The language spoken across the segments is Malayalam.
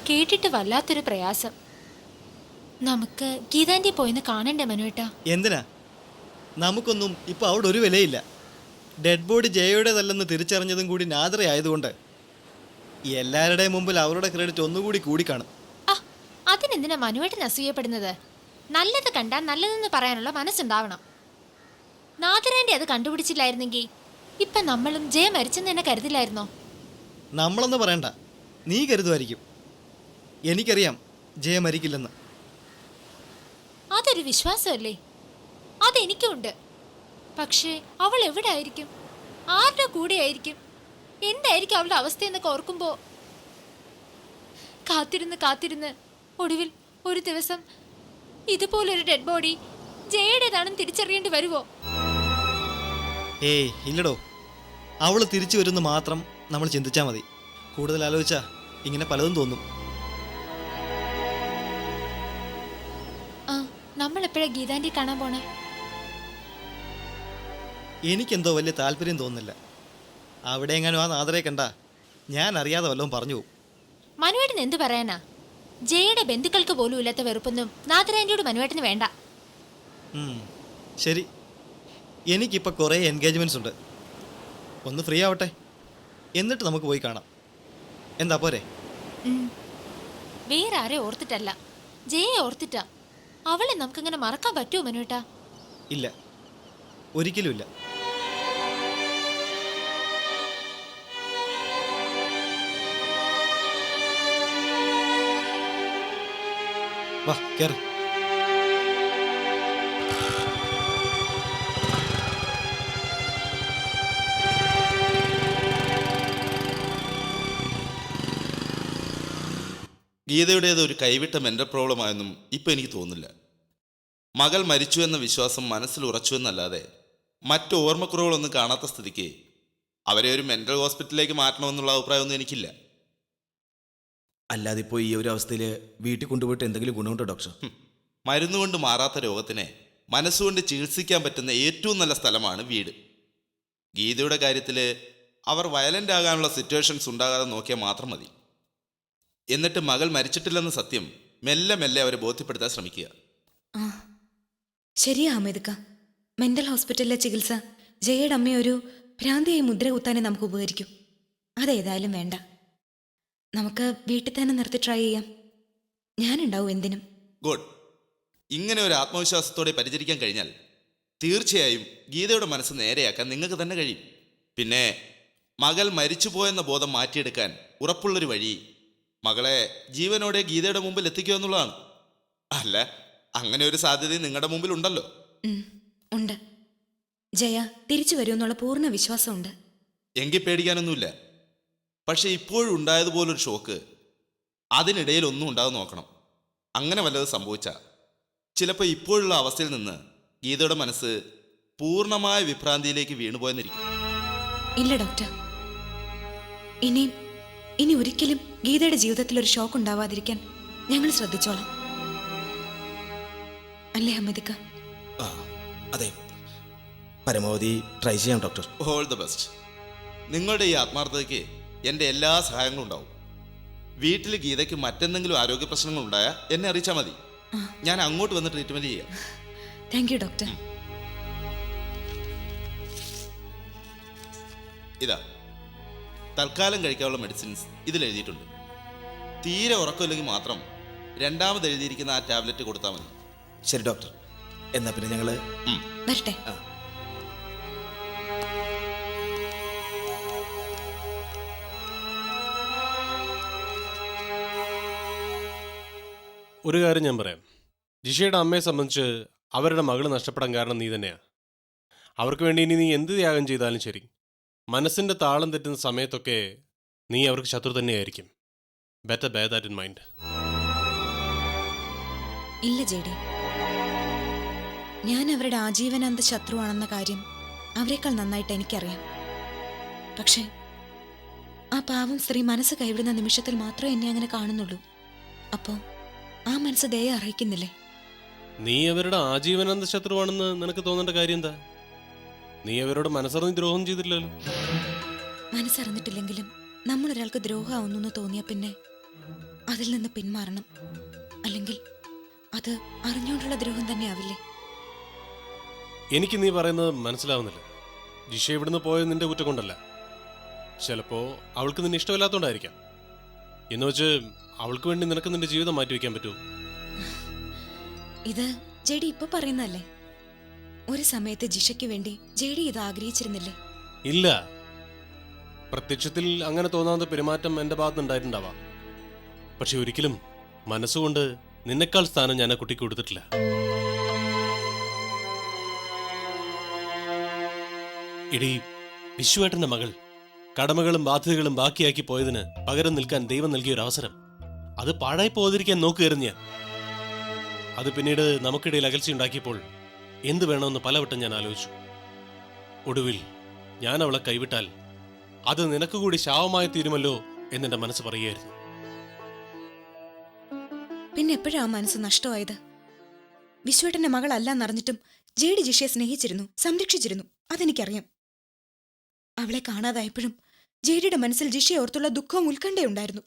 കേട്ടിട്ട് വല്ലാത്തൊരു പ്രയാസം. നമുക്ക് ഗീതാന്റെ പോയിന്ന് കാണണ്ടേ മനുവേട്ടാ? എന്തിനാ? നമുക്കൊന്നും ഇപ്പൊ അവിടെ ഒരു വിലയില്ല. ഡെഡ് ബോഡി ജയയുടേതല്ലെന്ന് തിരിച്ചറിഞ്ഞതും കൂടി നാദ്രയായതുകൊണ്ട് എല്ലാവരുടെയും മുമ്പിൽ അവരുടെ ക്രെഡിറ്റ് ഒന്നുകൂടി കൂടിക്കാണും. ആ, അതിനെന്തിനാ മനുവേട്ടൻ അസൂയപ്പെടുന്നത്? നല്ലത് കണ്ടാൽ നല്ലതെന്ന് പറയാനുള്ള മനസ്സുണ്ടാവണം. നാദരേന്റെ അത് കണ്ടുപിടിച്ചില്ലായിരുന്നെങ്കിൽ ഇപ്പൊ നമ്മളും ജയ മരിച്ചെന്ന് തന്നെ കരുതില്ലായിരുന്നോ? നമ്മളെന്ന് പറയണ്ട, നീ കരുതുമായിരിക്കും. എനിക്കറിയാം ജയ മരിക്കില്ലെന്ന്. അതൊരു വിശ്വാസമല്ലേ? അതെനിക്കുണ്ട്. പക്ഷേ അവൾ എവിടെ ആയിരിക്കും? ആരുടെ കൂടെ ആയിരിക്കും? എന്തായിരിക്കും അവളുടെ അവസ്ഥയെന്നൊക്കെ ഓർക്കുമ്പോ കാത്തിരുന്ന് കാത്തിരുന്ന് ഒടുവിൽ ഒരു ദിവസം ഇതുപോലൊരു ഡെഡ് ബോഡി ജയയുടേതാണെന്ന് തിരിച്ചറിയേണ്ടി വരുമോ? ഏയ് ഇല്ലടോ, അവൾ തിരിച്ചു വരുമെന്ന് മാത്രം നമ്മൾ ചിന്തിച്ചാൽ മതി. കൂടുതൽ ആലോചിച്ചാ ഇങ്ങനെ പലതും തോന്നും. ആ, നമ്മൾ എപ്പോഴാ ഗീതാന്റെ കാണാൻ പോണേ? എനിക്കെന്തോ വലിയ താല്പര്യം തോന്നുന്നില്ല. അവിടെ എങ്ങാനും ആ നാദരെ കണ്ട ഞാൻ അറിയാതെ വല്ലതും പറഞ്ഞു പോകും. മനുവേട്ടൻ എന്ത് പറയാനാ? ജയയുടെ ബന്ധുക്കൾക്ക് പോലും ഇല്ലാത്ത വെറുപ്പൊന്നും നാദരാന്റിയോട് മനുവേട്ടന് വേണ്ട. ശരി, എനിക്കിപ്പോൾ കുറേ എൻഗേജ്മെൻറ്റ്സ് ഉണ്ട്. ഒന്ന് ഫ്രീ ആവട്ടെ, എന്നിട്ട് നമുക്ക് പോയി കാണാം. എന്താ പോരെ? വേറെ ആരെ ഓർത്തിട്ടല്ല, ജയെ ഓർത്തിട്ടാ. അവളെ നമുക്കിങ്ങനെ മറക്കാൻ പറ്റുമോ മനുവേട്ടാ? ഇല്ല, ഒരിക്കലും ഇല്ല. വാ കേറ്. ഗീതയുടേത് ഒരു കൈവിട്ട മെൻ്റൽ പ്രോബ്ലം ആയെന്നും ഇപ്പം എനിക്ക് തോന്നുന്നില്ല. മകൾ മരിച്ചു എന്ന വിശ്വാസം മനസ്സിൽ ഉറച്ചു എന്നല്ലാതെ മറ്റു ഓർമ്മക്കുറവുകളൊന്നും കാണാത്ത സ്ഥിതിക്ക് അവരെ ഒരു മെൻ്റൽ ഹോസ്പിറ്റലിലേക്ക് മാറ്റണമെന്നുള്ള അഭിപ്രായമൊന്നും എനിക്കില്ല. അല്ലാതെ ഇപ്പോൾ ഈ ഒരു അവസ്ഥയിൽ വീട്ടിൽ കൊണ്ടുപോയിട്ട് എന്തെങ്കിലും ഗുണമുണ്ടോ ഡോക്ടർ? മരുന്നുകൊണ്ട് മാറാത്ത രോഗത്തിനെ മനസ്സുകൊണ്ട് ചികിത്സിക്കാൻ പറ്റുന്ന ഏറ്റവും നല്ല സ്ഥലമാണ് വീട്. ഗീതയുടെ കാര്യത്തിൽ അവർ വയലൻ്റ് ആകാനുള്ള സിറ്റുവേഷൻസ് ഉണ്ടാകാതെ നോക്കിയാൽ മാത്രം മതി. എന്നിട്ട് മകൾ മരിച്ചിട്ടില്ലെന്ന സത്യം മെല്ലെ മെല്ലെ അവരെ ബോധ്യപ്പെടുത്താൻ ശ്രമിക്കുക. ശരിയാ അമിതക്ക, മെന്റൽ ഹോസ്പിറ്റലിലെ ചികിത്സ ജയയുടെ അമ്മയെ ഒരു ഭ്രാന്തിയായി മുദ്ര കുത്താനേ നമുക്ക് ഉപകരിക്കും. അതേതായാലും വേണ്ട, നമുക്ക് വീട്ടിൽ തന്നെ നിർത്തി ട്രൈ ചെയ്യാം. ഞാനുണ്ടാവും എന്തിനും. ഗുഡ്. ഇങ്ങനെ ഒരു ആത്മവിശ്വാസത്തോടെ പരിചരിക്കാൻ കഴിഞ്ഞാൽ തീർച്ചയായും ഗീതയുടെ മനസ്സ് നേരെയാക്കാൻ നിങ്ങൾക്ക് തന്നെ കഴിയും. പിന്നെ മകൾ മരിച്ചുപോയെന്ന ബോധം മാറ്റിയെടുക്കാൻ ഉറപ്പുള്ളൊരു വഴി മകളെ ജീവനോടെ ഗീതയുടെ മുമ്പിൽ എത്തിക്കുക എന്നുള്ളതാണ്. അല്ല, അങ്ങനെ ഒരു സാധ്യത നിങ്ങളുടെ മുമ്പിൽ ഉണ്ടല്ലോ. ഉണ്ട്. ജയ തിരിച്ചു വരുമെന്നുള്ള പൂർണ്ണ വിശ്വാസമുണ്ട്. എങ്കിൽ പേടിക്കാനൊന്നുമില്ല. പക്ഷെ ഇപ്പോഴും ഉണ്ടായതുപോലൊരു ഷോക്ക് അതിനിടയിൽ ഒന്നും ഉണ്ടാകും നോക്കണം. അങ്ങനെ വല്ലത് സംഭവിച്ചാൽ ചിലപ്പോൾ ഇപ്പോഴുള്ള അവസ്ഥയിൽ നിന്ന് ഗീതയുടെ മനസ്സ് പൂർണ്ണമായ വിഭ്രാന്തിയിലേക്ക് വീണുപോയെന്നിരിക്കും. ഇല്ല ഡോക്ടർ, ഇനി ഒരിക്കലും ഗീതയുടെ ജീവിതത്തിൽ ഒരു ഷോക്ക് ഉണ്ടാവാതിരിക്കാൻ ഞങ്ങൾ ശ്രദ്ധിച്ചോളാം. അല്ലേ അമിതക്ക? അതെ, പരമാവധി ട്രൈ ചെയ്യാം ഡോക്ടർ. All the best. നിങ്ങളുടെ ഈ ആത്മാർത്ഥതയ്ക്ക് എൻ്റെ എല്ലാ സഹായങ്ങളും ഉണ്ടാവും. വീട്ടിൽ ഗീതയ്ക്ക് മറ്റെന്തെങ്കിലും ആരോഗ്യ പ്രശ്നങ്ങൾ ഉണ്ടായാൽ എന്നെ അറിയിച്ചാൽ മതി. ഞാൻ അങ്ങോട്ട് വന്ന് ട്രീറ്റ്മെൻറ്റ് ചെയ്യാം. Thank you doctor. ഇതാ തൽക്കാലം കഴിക്കാനുള്ള മെഡിസിൻസ് ഇതിൽ എഴുതിയിട്ടുണ്ട്. തീരെ ഉറക്കമില്ലെങ്കിൽ മാത്രം രണ്ടാമത് എഴുതിയിരിക്കുന്ന ആ ടാബ്ലറ്റ് കൊടുത്താൽ മതി. ശരി ഡോക്ടർ, എന്നാ പിന്നെ ഞങ്ങൾ വരട്ടെ. ഒരു കാര്യം ഞാൻ പറയാം. ജിഷയുടെ അമ്മയെ സംബന്ധിച്ച് അവരുടെ മകള് നഷ്ടപ്പെടാൻ കാരണം നീ തന്നെയാ. അവർക്ക് വേണ്ടി ഇനി നീ എന്ത് ത്യാഗം ചെയ്താലും ശരി, മനസ്സിൻ്റെ താളം തെറ്റുന്ന സമയത്തൊക്കെ നീ അവർക്ക് ശത്രു തന്നെയായിരിക്കും. Better bear that in mind. ഇല്ല ജെഡി, ഞാൻ അവരുടെ ആജീവനാന്ത ശത്രുവാണെന്ന കാര്യം അവരെക്കാൾ നന്നായിട്ട് എനിക്കറിയാം. പക്ഷേ ആ പാവം സ്ത്രീ മനസ്സ് കൈവിടുന്ന നിമിഷത്തിൽ മാത്രമേ എന്നെ അങ്ങനെ കാണുന്നുള്ളൂ. അപ്പോൾ ആ മനസ്സ് ദയ അർഹിക്കുന്നില്ലേ? നീ അവരുടെ ആജീവനാന്ത ശത്രുവാണെന്ന് നിനക്ക് തോന്നേണ്ട കാര്യം എന്താ? നീ അവരോട് മനസ്സറിഞ്ഞ് ദ്രോഹം ചെയ്തില്ലല്ലോ. മനസ്സറിഞ്ഞിട്ടില്ലെങ്കിലും നമ്മൾ ഒരാൾക്ക് ദ്രോഹമാവുന്നു തോന്നിയ പിന്നെ അതിൽ നിന്ന് പിന്മാറണം. അല്ലെങ്കിൽ അത് അറിഞ്ഞുകൊണ്ടുള്ള ദ്രോഹം തന്നെയാവില്ലേ? എനിക്ക് നീ പറയുന്നത് മനസ്സിലാവുന്നില്ല. ജിഷ ഇവിടുന്ന് പോയത് നിന്റെ കുറ്റം കൊണ്ടല്ല. ചിലപ്പോ അവൾക്ക് നിന്നെ ഇഷ്ടമില്ലാത്തോണ്ടായിരിക്കാം. എന്ന് വെച്ച് അവൾക്ക് വേണ്ടി നിനക്ക് നിന്റെ ജീവിതം മാറ്റിവെക്കാൻ പറ്റുമോ? ഇത് ജെഡി ഇപ്പൊ പറയുന്നല്ലേ? ഒരു സമയത്ത് ജിഷയ്ക്ക് വേണ്ടി ജെഡി ഇത് ആഗ്രഹിച്ചിരുന്നില്ലേ? ഇല്ല. പ്രത്യക്ഷത്തിൽ അങ്ങനെ തോന്നാവുന്ന പെരുമാറ്റം എന്റെ ഭാഗത്തുനിന്നുണ്ടായിട്ടുണ്ടാവാം. പക്ഷെ ഒരിക്കലും മനസ്സുകൊണ്ട് നിന്നെക്കാൾ സ്ഥാനം ഞാൻ ആ കുട്ടിക്ക് കൊടുത്തിട്ടില്ല. ഇടീ, വിശ്വേട്ടന്റെ മകൾ കടമകളും ബാധ്യതകളും ബാക്കിയാക്കി പോയതിന് പകരം നിൽക്കാൻ ദൈവം നൽകിയൊരു അവസരം. അത് പാഴായി പോകാതിരിക്കാൻ നോക്കുകയായിരുന്നു ഞാൻ. അത് പിന്നീട് നമുക്കിടയിൽ അകൽച്ചയുണ്ടാക്കിയപ്പോൾ എന്ത് വേണമെന്ന് പലവട്ടം ഞാൻ ആലോചിച്ചു. ഒടുവിൽ ഞാൻ അവളെ കൈവിട്ടാൽ അത് നിനക്ക് കൂടി ശാപമായി തീരുമല്ലോ എന്നെന്റെ മനസ്സ് പറയുകയായിരുന്നു. പിന്നെ എപ്പോഴാ ആ മനസ്സ് നഷ്ടമായത്? വിശ്വേട്ടന്റെ മകളല്ലെന്നറിഞ്ഞിട്ടും ജെഡി ജിഷയെ സ്നേഹിച്ചിരുന്നു, സംരക്ഷിച്ചിരുന്നു. അതെനിക്കറിയാം. അവളെ കാണാതായപ്പോഴും ജെഡിയുടെ മനസ്സിൽ ജിഷയെ ഓർത്തുള്ള ദുഃഖവും ഉത്കണ്ഠയുണ്ടായിരുന്നു.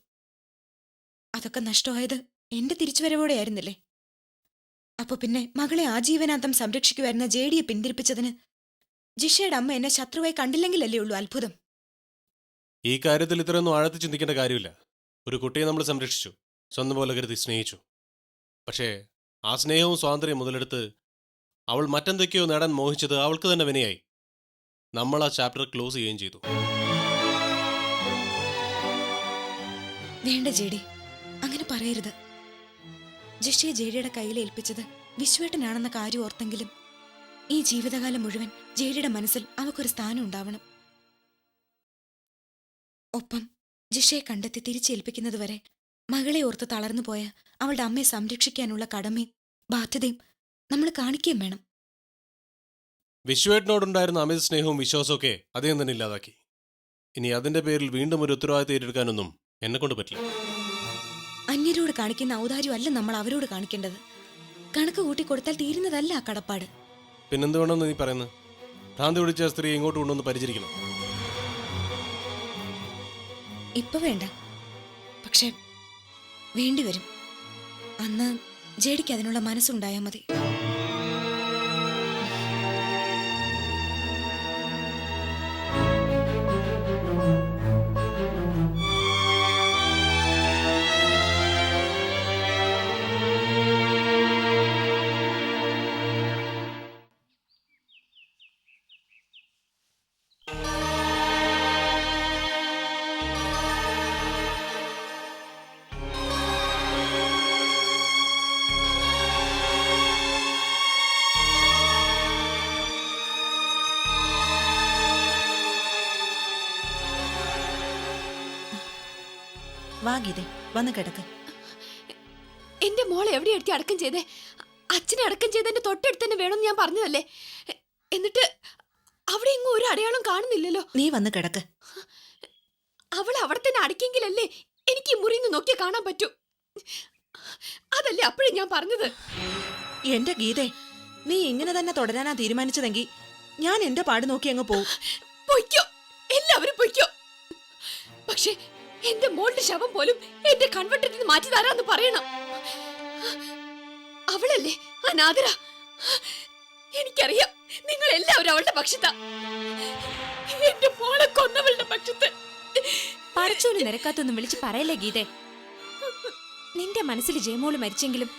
അതൊക്കെ നഷ്ടമായത് എന്റെ തിരിച്ചുവരവോടെയായിരുന്നില്ലേ? അപ്പൊ പിന്നെ മകളെ ആജീവനാന്തം സംരക്ഷിക്കുവായിരുന്ന ജെഡിയെ പിന്തിരിപ്പിച്ചതിന് ജിഷയുടെ അമ്മ എന്നെ ശത്രുവായി കണ്ടില്ലെങ്കിലല്ലേ ഉള്ളൂ അത്ഭുതം. ഈ കാര്യത്തിൽ ഇത്രയൊന്നും ആഴത്തിൽ ചിന്തിക്കേണ്ട കാര്യമില്ല. ഒരു കുട്ടിയെ നമ്മൾ സംരക്ഷിച്ചു, സ്വന്തം പോലെ കരുതി സ്നേഹിച്ചു. പക്ഷേ ആ സ്നേഹവും സ്വാതന്ത്ര്യം മുതലെടുത്ത് അവൾ മറ്റെന്തൊക്കെയോ നേടാൻ മോഹിച്ചത് അവൾക്ക് തന്നെ വിനയായി. നമ്മൾ ആ ചാപ്റ്റർ ക്ലോസ് ചെയ്യുകയും ചെയ്തു. വേണ്ട ജെഡി, അങ്ങനെ പറയരുത്. ജിഷയെ ജെഡിയുടെ കയ്യിൽ ഏൽപ്പിച്ചത് വിശ്വേട്ടനാണെന്ന കാര്യം ഓർത്തെങ്കിലും ഈ ജീവിതകാലം മുഴുവൻ ജെഡിയുടെ മനസ്സിൽ അവക്കൊരു സ്ഥാനം ഉണ്ടാവണം. ഒപ്പം ജിഷയെ കണ്ടെത്തി തിരിച്ചേൽപ്പിക്കുന്നതുവരെ മകളെ ഓർത്ത് തളർന്നു പോയ അവളുടെ അമ്മയെ സംരക്ഷിക്കാനുള്ള കടമയും ബാധ്യതയും നമ്മൾ കാണിക്കുകയും വേണം. വിശ്വേട്ടനോടുണ്ടായിരുന്ന അമിത സ്നേഹവും വിശ്വാസവും ഒക്കെ അദ്ദേഹം തന്നെ ഇല്ലാതാക്കി. ഇനി അതിന്റെ പേരിൽ വീണ്ടും ഒരു ഉത്തരവാദിത്തം ഏറ്റെടുക്കാനൊന്നും എന്നെ കൊണ്ട് പറ്റില്ല. അന്യരോട് കാണിക്കുന്ന ഔദാര്യമല്ല നമ്മൾ അവരോട് കാണിക്കേണ്ടത്. കണക്ക് കൂട്ടിക്കൊടുത്താൽ തീരുന്നതല്ല ആ കടപ്പാട്. പിന്നെന്ത് വേണമെന്ന് നീ പറയുന്നത്? ഭ്രാന്തി പിടിച്ച സ്ത്രീ ഇങ്ങോട്ട് കൊണ്ടുവന്ന് പരിചരിക്കണം. ഇപ്പൊ വേണ്ട, പക്ഷെ വേണ്ടിവരും. അന്ന് ജെഡിക്ക് അതിനുള്ള മനസ്സുണ്ടായാൽ മതി. വാ ഗീതേ, വന്ന് കിടക്ക്. എന്റെ മോളെ എവിടെ എടുത്തി അടക്കം ചെയ്തേ? അച്ഛനെ അടക്കം ചെയ്തതിന്റെ തൊട്ടടുത്ത് തന്നെ വേണമെന്ന് ഞാൻ പറഞ്ഞതല്ലേ? എന്നിട്ട് അവിടെ എങ്ങും ഒരു അടയാളം കാണുന്നില്ലല്ലോ. നീ വന്ന് കിടക്ക്. അവൾ അവിടെ തന്നെ അടക്കെങ്കിലല്ലേ എനിക്ക് ഈ മുറിന്ന് നോക്കിയാ കാണാൻ പറ്റൂ. അതല്ലേ അപ്പോഴും ഞാൻ പറഞ്ഞത്. എന്റെ ഗീതേ, നീ ഇങ്ങനെ തന്നെ തുടരാനാ തീരുമാനിച്ചതെങ്കിൽ ഞാൻ എന്റെ പാട് നോക്കി അങ്ങ് പോവും. പൊയ്ക്കോ, എല്ലാവരും പൊയ്ക്കോ. പക്ഷെ എന്റെ മോളുടെ ശവം പോലും എന്റെ കൺവെർട്ടിൽ നിന്ന് മാറ്റി തരാന്ന് പറയണം. അവളല്ലേ ആ നാദിര? എനിക്കറിയാം നിങ്ങൾ എല്ലാവരും അവളുടെ പക്ഷത്താ. എന്റെ മോളെ കൊന്നവളുടെ പക്ഷത്ത്. പടച്ചോന് നിരക്കാത്തൊന്നും വിളിച്ച് പറയല്ലേ ഗീതേ. നിന്റെ മനസ്സിൽ ജയമോള് മരിച്ചെങ്കിലും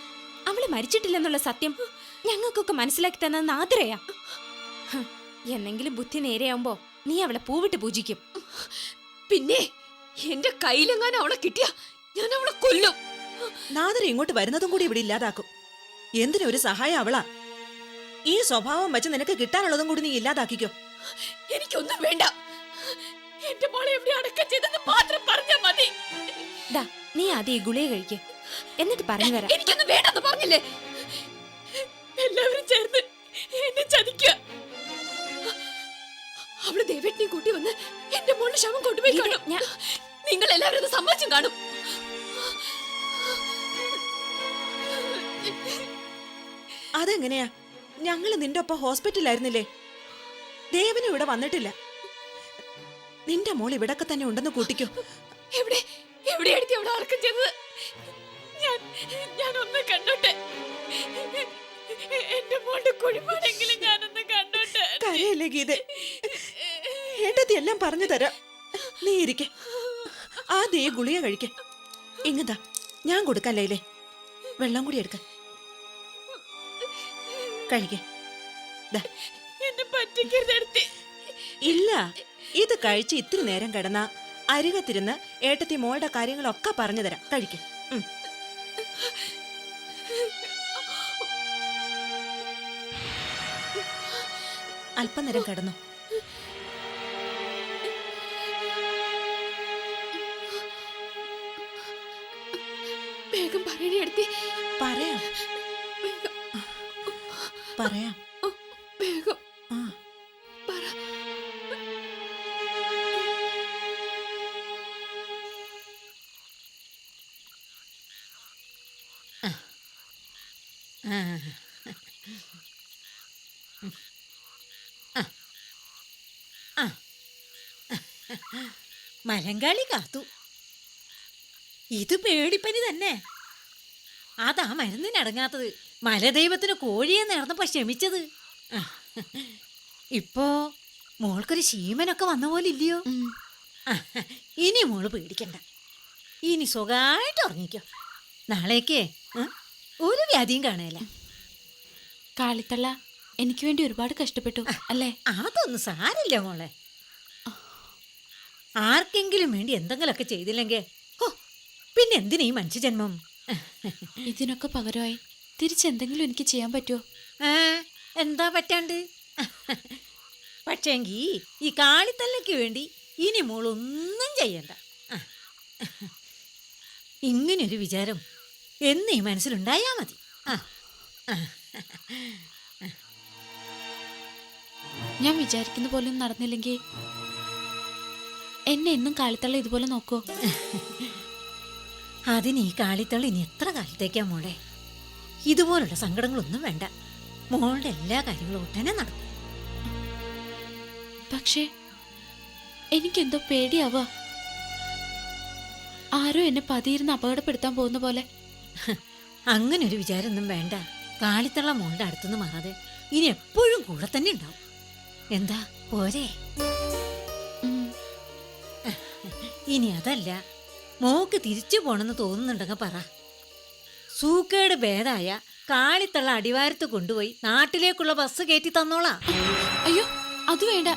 അവള് മരിച്ചിട്ടില്ലെന്നുള്ള സത്യം ഞങ്ങൾക്കൊക്കെ മനസ്സിലാക്കി തന്ന നാദിരയാ. എന്നെങ്കിലും ബുദ്ധി നേരെയാവുമ്പോ നീ അവളെ പൂവിട്ട് പൂജിക്കും. പിന്നെ എന്റെ കയ്യിലെങ്ങാനും അവളെ കിട്ടിയ ഞാൻ അവളെ കൊല്ലും. നാദര ഇങ്ങോട്ട് വരുന്നതും കൂടി ഇവിടെ ഇല്ലാതാക്കും. എന്തിനൊരു സഹായം അവളാ. ഈ സ്വഭാവം വെച്ച് നിനക്ക് കിട്ടാനുള്ളതും കൂടി നീ ഇല്ലാതാക്കിക്കോ. എനിക്കൊന്നും വേണ്ട. എന്റെ മോളെ എവിടെ അടക്കം ചെയ്തെന്ന് മാത്രം പറഞ്ഞാ മതി. ദാ നീ ആദ്യം ഈ ഗുളിക കഴിക്ക്, എന്നിട്ട് പറഞ്ഞു തരാം. എനിക്കൊന്നും വേണ്ടെന്ന് പറഞ്ഞില്ലേ? എല്ലാവരും ചേർന്ന് എന്നെ ചതിക്കുക. അവള് ദേവേട്ടിനെ കൂട്ടി വന്ന് എന്റെ മോളുടെ ശവം കൊണ്ടുപോയി കാണും. നിങ്ങൾ എല്ലാവരും അത് സമ്മതിച്ചും കാണും. അതെങ്ങനെയാ? ഞങ്ങള് നിന്റെ ഒപ്പം ഹോസ്പിറ്റലായിരുന്നില്ലേ? ദേവനും ഇവിടെ വന്നിട്ടില്ല. നിന്റെ മോൾ ഇവിടൊക്കെ തന്നെ ഉണ്ടെന്ന് കൂട്ടിക്കോ. എവിടെ എവിടെയായിരിക്കും അവളെ അടക്കം ചെയ്തത്? ഞാനൊന്ന് കണ്ടോട്ടെ. എന്റെ മോളുടെ കുഴിമാടെങ്കിലും ഞാനൊന്ന് കണ്ടോട്ടെ. കരയല്ലേ ഗീത, ഏട്ടത്തി എല്ലാം പറഞ്ഞു തരാം. നീ ഇരിക്കെ, ആദ്യം ഈ ഗുളിക കഴിക്ക. ഇങ്ങതാ ഞാൻ കൊടുക്കാം ലൈലേ, വെള്ളം കൂടി എടുക്ക. കഴിക്കേ. എന്നെ പറ്റിക്കരുതെടുത്തി. ഇല്ല, ഇത് കഴിച്ച് ഇത്തിരി നേരം കിടന്ന അരികത്തിരുന്ന് ഏട്ടത്തി മോളുടെ കാര്യങ്ങളൊക്കെ പറഞ്ഞു തരാം. കഴിക്കേ. അല്പനേരം കിടന്നു. വേഗം പറയണേ എടുത്തി. പറയാം പറയാം. വേഗം ആ പറ. മലങ്കാളി കാത്തു. ഇത് പേടിപ്പനി തന്നെ. അതാ മരുന്നിനടങ്ങാത്തത്. മലദൈവത്തിന് കോഴിയെ നേർന്നപ്പോ ക്ഷമിച്ചത്. ഇപ്പോ മോൾക്കൊരു ശീമനൊക്കെ വന്ന പോലെ ഇല്ലയോ? ഇനി മോള് പേടിക്കണ്ട. ഇനി സുഖമായിട്ട് ഉറങ്ങിക്കോ. നാളേക്കേ ഒരു വ്യാധിയും കാണുകയില്ല. കാളിത്തള്ള എനിക്ക് വേണ്ടി ഒരുപാട് കഷ്ടപ്പെട്ടു അല്ലേ? അതൊന്നും സാരില്ല മോളെ. ആർക്കെങ്കിലും വേണ്ടി എന്തെങ്കിലുമൊക്കെ ചെയ്തില്ലെങ്കിൽ പിന്നെ എന്തിനാ ഈ മനുഷ്യജന്മം? ഇതിനൊക്കെ പകരമായി തിരിച്ചെന്തെങ്കിലും എനിക്ക് ചെയ്യാൻ പറ്റുമോ? എന്താ പറ്റാണ്ട്? പക്ഷേങ്കി ഈ കാളിത്തല്ലയ്ക്ക് വേണ്ടി ഇനി മോളൊന്നും ചെയ്യണ്ട. ഇങ്ങനൊരു വിചാരം എന്നീ മനസ്സിലുണ്ടായാ മതി. ഞാൻ വിചാരിക്കുന്ന പോലെ ഒന്നും നടന്നില്ലെങ്കിൽ എന്നെ എന്നും കാളിത്തള്ള ഇതുപോലെ നോക്കോ? അതിന് ഈ കാളിത്തള്ള ഇനി എത്ര കാലത്തേക്കാ മോളെ? ഇതുപോലുള്ള സങ്കടങ്ങളൊന്നും വേണ്ട. മോളുടെ എല്ലാ കാര്യങ്ങളും ഒട്ടനെ നടക്കും. പക്ഷേ എനിക്കെന്തോ പേടിയാവുക. ആരോ എന്നെ പതിയിരുന്ന് അപകടപ്പെടുത്താൻ പോകുന്ന പോലെ. അങ്ങനൊരു വിചാരമൊന്നും വേണ്ട. കാളിത്തള്ള മോളുടെ അടുത്തുനിന്ന് മാറാതെ ഇനി എപ്പോഴും കൂടെ തന്നെ ഉണ്ടാവും. എന്താ പോരെ? ഇനി അതല്ല, മോക്ക് തിരിച്ചു പോണെന്ന് തോന്നുന്നുണ്ടെങ്കിൽ പറ. സൂക്കേട് ഭേദായ കാളിത്തള്ള അടിവാരത്ത് കൊണ്ടുപോയി നാട്ടിലേക്കുള്ള ബസ് കയറ്റി തന്നോളാ. അയ്യോ അത് വേണ്ട.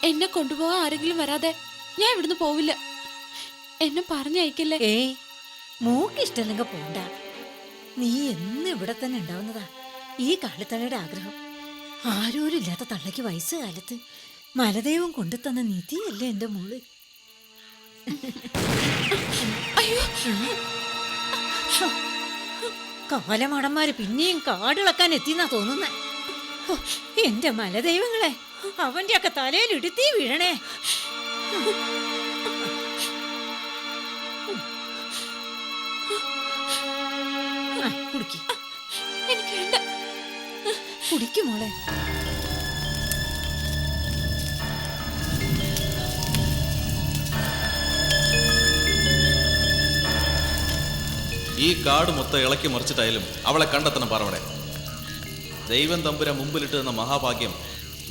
എന്നെ കൊണ്ടുപോകാൻ ആരെങ്കിലും വരാതെ ഞാൻ ഇവിടുന്ന് പോവില്ല. എന്നെ പറഞ്ഞയക്കല്ലേ. മോക്ക് ഇഷ്ടമല്ലെങ്കിൽ പോണ്ട. നീ എന്ന് ഇവിടെ തന്നെ ഉണ്ടാവുന്നതാ ഈ കാളിത്തള്ളയുടെ ആഗ്രഹം. ആരോരില്ലാത്ത തള്ളയ്ക്ക് വയസ്സുകാലത്ത് മലദൈവം കൊണ്ടു തന്ന നിധിയല്ലേ എന്റെ മോള്. അയ്യോ കാലമാടന്മാര് പിന്നെയും കാടിളക്കാൻ എത്തിന്നാ തോന്നുന്നേ. എന്റെ മലദൈവങ്ങളെ, അവന്റെ ഒക്കെ തലയിൽ ഇടുത്തി വീഴണേ. കുടിക്ക്. എനിക്ക് വേണ്ട. കുടിക്കും മോളെ. ഈ കാട് മൊത്തം ഇളക്കി മറിച്ചിട്ടായാലും അവളെ കണ്ടെത്തണം പറവടെ. ദൈവം തമ്പുരാൻ മുമ്പിലിട്ട് തന്ന മഹാഭാഗ്യം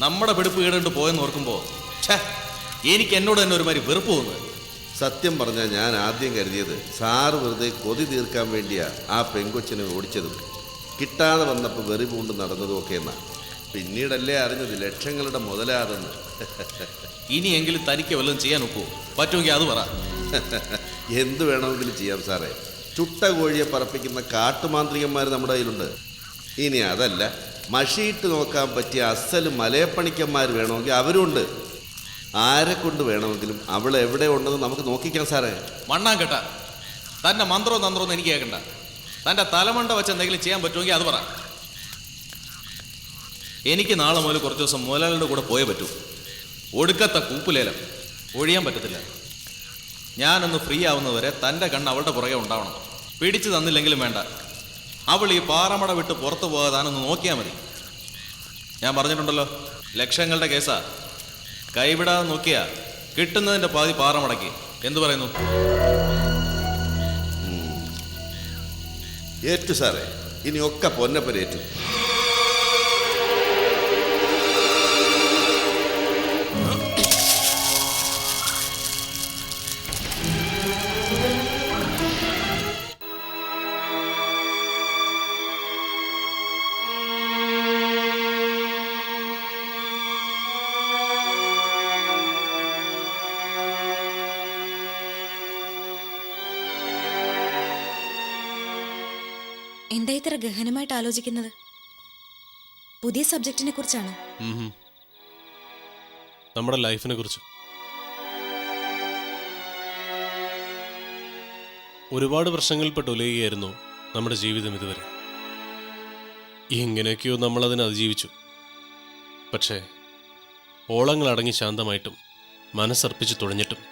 നമ്മുടെ വെടുപ്പ് കേടേണ്ട് പോയെന്ന് ഓർക്കുമ്പോൾ എനിക്ക് എന്നോട് തന്നെ ഒരുമാതിരി വെറുപ്പ് തോന്നുന്നത്. സത്യം പറഞ്ഞാൽ ഞാൻ ആദ്യം കരുതിയത് സാറ് വെറുതെ കൊതി തീർക്കാൻ വേണ്ടിയാ ആ പെങ്കൊച്ചിനെ ഓടിച്ചതും കിട്ടാതെ വന്നപ്പോൾ വെറി പൂണ്ട് നടന്നതും ഒക്കെ എന്നാ. പിന്നീടല്ലേ അറിഞ്ഞത് ലക്ഷങ്ങളുടെ മുതലാതെന്ന്. ഇനിയെങ്കിലും തനിക്ക് വല്ലതും ചെയ്യാൻ ഒക്കുമോ? പറ്റുമെങ്കിൽ അത് പറ. എന്ത് വേണമെങ്കിലും ചെയ്യാം സാറേ. ചുട്ട കോഴിയെ പറപ്പിക്കുന്ന കാട്ടുമാന്ത്രികന്മാർ നമ്മുടെ കയ്യിലുണ്ട്. ഇനി അതല്ല, മഷിയിട്ട് നോക്കാൻ പറ്റിയ അസല് മലയപ്പണിക്കന്മാർ വേണമെങ്കിൽ അവരുണ്ട്. ആരെ കൊണ്ട് വേണമെങ്കിലും അവൾ എവിടെ ഉണ്ടെന്ന് നമുക്ക് നോക്കിക്കാം സാറേ. മണ്ണാൻ കേട്ട തൻ്റെ മന്ത്രവും തന്ത്രമൊന്നും എനിക്ക് കേൾക്കണ്ട. തൻ്റെ തലമണ്ട വെച്ച് എന്തെങ്കിലും ചെയ്യാൻ പറ്റുമെങ്കിൽ അത് പറ. എനിക്ക് നാളെ മുതൽ കുറച്ച് ദിവസം മുതലാളിയുടെ കൂടെ പോയേ പറ്റൂ. ഒടുക്കത്തെ കൂപ്പുലേലം ഒഴിയാൻ പറ്റത്തില്ല. ഞാനൊന്ന് ഫ്രീ ആവുന്നവരെ തൻ്റെ കണ്ണ് അവളുടെ പുറകെ ഉണ്ടാവണം. പിടിച്ചു തന്നില്ലെങ്കിലും വേണ്ട, അവൾ ഈ പാറമട വിട്ട് പുറത്തു പോകാതാനൊന്ന് നോക്കിയാൽ മതി. ഞാൻ പറഞ്ഞിട്ടുണ്ടല്ലോ, ലക്ഷങ്ങളുടെ കേസാ. കൈവിടാതെ നോക്കിയാ കിട്ടുന്നതിൻ്റെ പാതി പാറമടക്കി. എന്തു പറയുന്നു? ഏറ്റു സാറേ, ഇനി ഒക്കെ പൊന്നപ്പനേറ്റു. എന്താ ഇത്ര ഗഹനമായിട്ട് ആലോചിക്കുന്നത്? പുതിയ സബ്ജക്റ്റിനെ കുറിച്ചാണോ? നമ്മുടെ ലൈഫിനെ കുറിച്ച്. ഒരുപാട് പ്രശ്നങ്ങളിൽപ്പെട്ട് ഉലയുകയായിരുന്നു നമ്മുടെ ജീവിതം ഇതുവരെ. എങ്ങനെയൊക്കെയോ നമ്മളതിനെ അതിജീവിച്ചു. പക്ഷേ ഓളങ്ങളടങ്ങി ശാന്തമായിട്ടും മനസ്സർപ്പിച്ച് തുഴഞ്ഞിട്ടും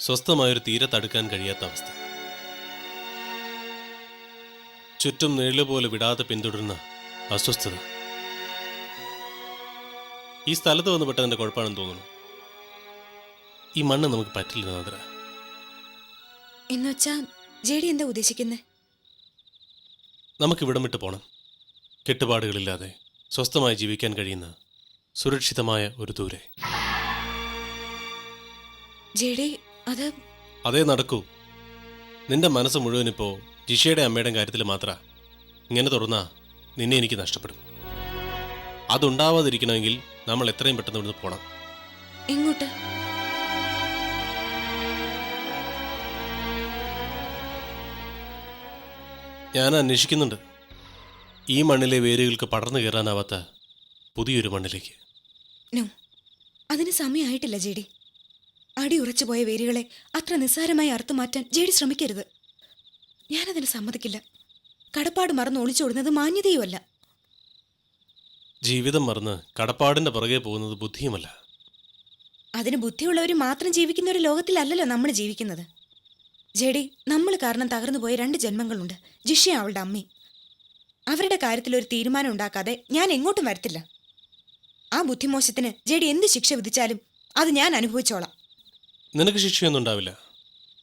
സ്വസ്ഥമായൊരു തീരെ തടുക്കാൻ കഴിയാത്ത അവസ്ഥ. ചുറ്റും നിഴലുപോലെ വിടാതെ പിന്തുടരുന്ന അസ്വസ്ഥത. ഈ സ്ഥലത്ത് വന്ന് പെട്ടതിൻ്റെ കുഴപ്പമാണെന്ന് തോന്നുന്നു. ഈ മണ്ണ് നമുക്ക് പറ്റില്ല നാദ്ര. എന്നുവെച്ചാ ജെഡി എന്താ ഉദ്ദേശിക്കുന്നേ? നമുക്ക് ഇവിടം വിട്ട് പോകണം. കെട്ടുപാടുകളില്ലാതെ സ്വസ്ഥമായി ജീവിക്കാൻ കഴിയുന്ന സുരക്ഷിതമായ ഒരു ദൂരെ. ജെഡി അത് അതേ നടക്കൂ. നിന്റെ മനസ്സ് മുഴുവനിപ്പോൾ ജിഷയുടെ അമ്മയുടെ കാര്യത്തിൽ മാത്ര. ഇങ്ങനെ തുറന്നാ നിന്നെ എനിക്ക് നഷ്ടപ്പെടും. അതുണ്ടാവാതിരിക്കണമെങ്കിൽ നമ്മൾ എത്രയും പെട്ടെന്ന് ഇവിടുന്ന് പോകണം. എങ്ങോട്ട്? ഞാൻ അന്വേഷിക്കുന്നുണ്ട്. ഈ മണ്ണിലെ വേരുകൾക്ക് പടർന്നു കയറാനാവാത്ത പുതിയൊരു മണ്ണിലേക്ക്. നോ, അതിന് സമയമായിട്ടില്ല ജെഡി. അടി ഉറച്ചുപോയ വേരുകളെ അത്ര നിസ്സാരമായി അറുത്തുമാറ്റാൻ ജെഡി ശ്രമിക്കരുത്. ഞാനതിന് സമ്മതിക്കില്ല. കടപ്പാട് മറന്ന് ഒളിച്ചോടുന്നത് മാന്യതയുമല്ല. ജീവിതം മറന്ന് കടപ്പാടിന്റെ പുറകെ പോകുന്നത് ബുദ്ധിയുമല്ല. അതിന് ബുദ്ധിയുള്ളവർ മാത്രം ജീവിക്കുന്ന ഒരു ലോകത്തിലല്ലല്ലോ നമ്മൾ ജീവിക്കുന്നത്. ജെഡി, നമ്മൾ കാരണം തകർന്നുപോയ 2 ജന്മങ്ങളുണ്ട്, ജിഷയും അവളുടെ അമ്മയും. അവരുടെ കാര്യത്തിൽ ഒരു തീരുമാനം ഉണ്ടാക്കാതെ ഞാൻ എങ്ങോട്ടും വരത്തില്ല. ആ ബുദ്ധിമോശത്തിന് ജെഡി എന്ത് ശിക്ഷ വിധിച്ചാലും അത് ഞാൻ അനുഭവിച്ചോളാം. നിനക്ക് ശിക്ഷയൊന്നും ഉണ്ടാവില്ല.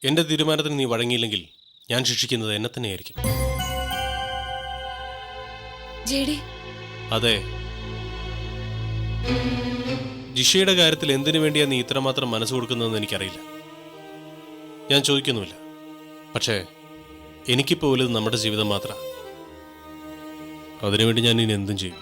എന്റെ തീരുമാനത്തിന് നീ വഴങ്ങിയില്ലെങ്കിൽ ഞാൻ ശിക്ഷിക്കുന്നത് എന്നെ തന്നെയായിരിക്കും. ജെഡി, അതെ. ജിഷയുടെ കാര്യത്തിൽ എന്തിനു വേണ്ടിയാ നീ ഇത്രമാത്രം മനസ്സ് കൊടുക്കുന്നതെന്ന് എനിക്കറിയില്ല. ഞാൻ ചോദിക്കുന്നുമില്ല. പക്ഷേ എനിക്കിപ്പോൾ ഉള്ളത് നമ്മുടെ ജീവിതം മാത്രമാണ്. അതിനുവേണ്ടി ഞാൻ ഇനി എന്തും ചെയ്യും.